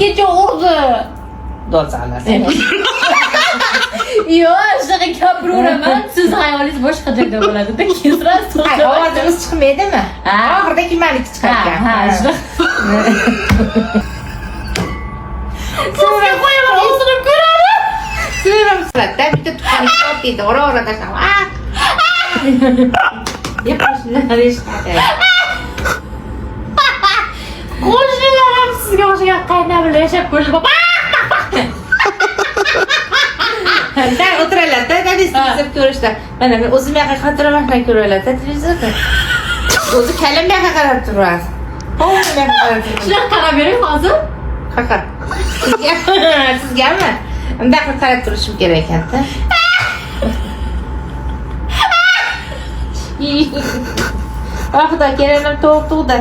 kecha urdi. Dozallar. Yo'q, shunaqa gapiraveraman. Siz hayolingiz boshqa joyda bo'ladi-da. Keyinroq so'zlar. Ovozimiz chiqmaydimi? Ha. Oxirida kimalik chiqargan. Ha, shunaqa. Sizga qo'yaman, o'zini ko'radi. Sizlarda bitta tuqqan kitob deydi. Ora-orada shu. Deb qo'shnilar eshitadi. Qo'shnilar ham sizga o'xshagan qayna bilan yashab ko'rishib Dar o'tiralar-da, televizor ko'rishda. Mana men o'zim yoqqa qatiraman ko'ralar-da televizorda. O'zi kalam yoqqa qarab turadi. O'zim yoqqa qarab turadi. Shunaqa qarab bering hozir. Qaqa. Sizgami? Undaqa qarab turishim kerak ekan-da. Ah, xudo, kelanim to'g'da.